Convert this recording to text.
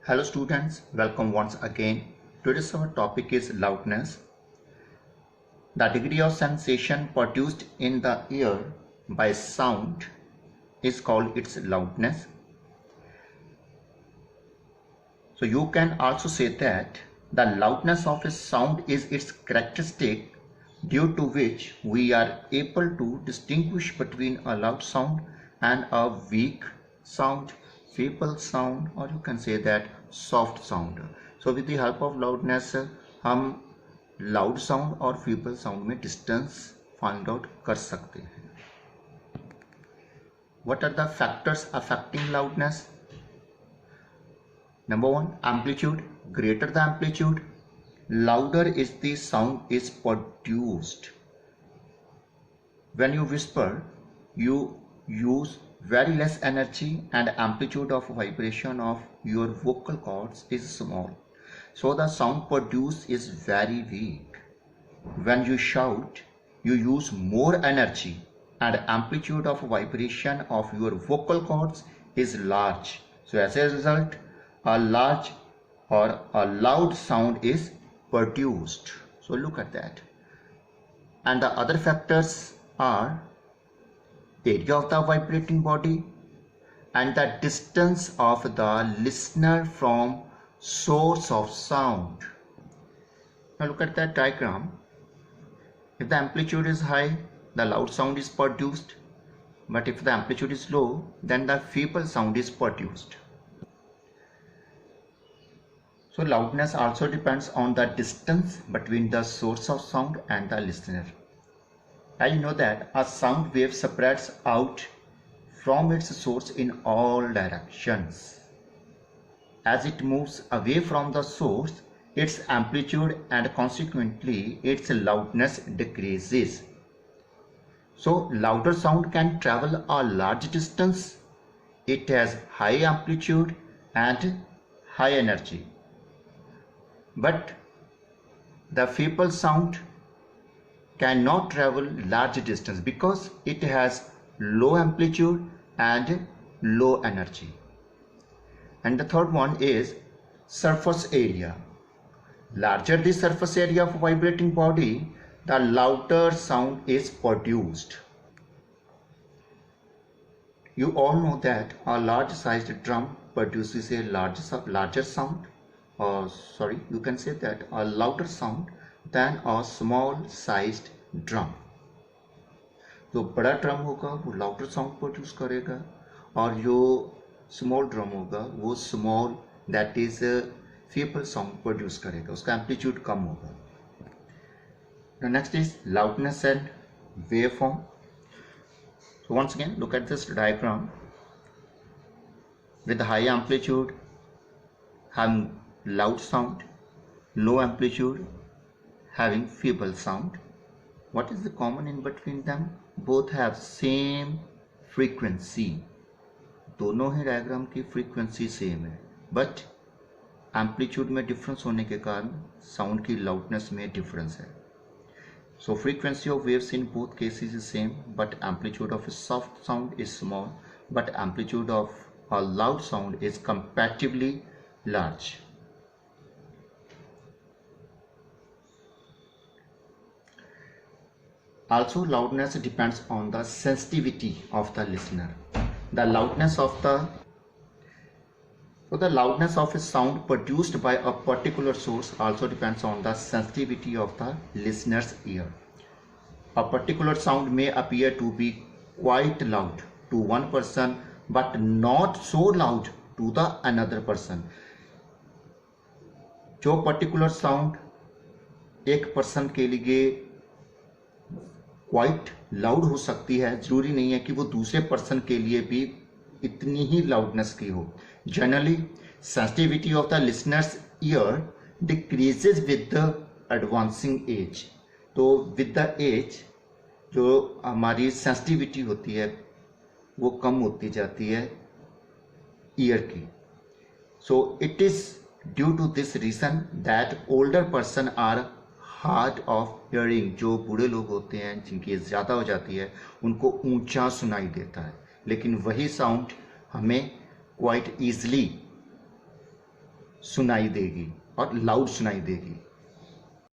Hello students, welcome once again. Today's our topic is loudness. The degree of sensation produced in the ear by sound is called its loudness. So you can also say that the loudness of a sound is its characteristic due to which we are able to distinguish between a loud sound and a weak sound, feeble sound, or you can say that soft sound. So with the help of loudness हम loud sound और feeble sound में distance find out कर सकते हैं. What are the factors affecting loudness? Number one, amplitude. Greater the amplitude, louder is the sound is produced. When you whisper, you use very less energy and amplitude of vibration of your vocal cords is small. So the sound produced is very weak. When you shout, you use more energy and amplitude of vibration of your vocal cords is large. So as a result, a large or a loud sound is produced. So look at that. And the other factors are area of the vibrating body and the distance of the listener from source of sound. Now look at that diagram. If the amplitude is high, the loud sound is produced, but if the amplitude is low, then the feeble sound is produced. So loudness also depends on the distance between the source of sound and the listener. As you know that a sound wave spreads out from its source in all directions. As it moves away from the source, its amplitude and consequently its loudness decreases. So louder sound can travel a large distance. It has high amplitude and high energy. But the feeble sound cannot travel large distance because it has low amplitude and low energy. And the third one is surface area. Larger the surface area of vibrating body, the louder sound is produced. You all know that a large sized drum produces a larger sound. You can say that a louder sound than a small sized drum. जो बड़ा drum होगा वो louder sound produce करेगा और जो small drum होगा वो small that is feeble sound produce करेगा, उसका एम्पलीट्यूड कम होगा. Next is loudness and wave form. So once again look at this diagram. With high amplitude having loud sound, low amplitude having feeble sound. What is the common in between them? Both have same frequency. दोनों ही diagram की frequency same है, but amplitude में difference होने के कारण sound की loudness में difference है. So frequency of waves in both cases is same, but amplitude of a soft sound is small, but amplitude of a loud sound is comparatively large. Also, loudness depends on the sensitivity of the listener. The loudness of a sound produced by a particular source also depends on the sensitivity of the listener's ear. A particular sound may appear to be quite loud to one person, but not so loud to the another person. जो particular sound एक person के लिए quite loud हो सकती है, जरूरी नहीं है कि वो दूसरे पर्सन के लिए भी इतनी ही लाउडनेस की हो. Generally sensitivity of the listeners year decreases with the advancing as. तो विद द एज जो हमारी सेंसिटिविटी होती है वो कम होती जाती है ईयर की. So it is due to this reason that older person are hard of hearing. जो बूढ़े लोग होते हैं जिनकी एज ज़्यादा हो जाती है उनको ऊंचा सुनाई देता है, लेकिन वही साउंड हमें क्वाइट ईजली सुनाई देगी और लाउड सुनाई देगी।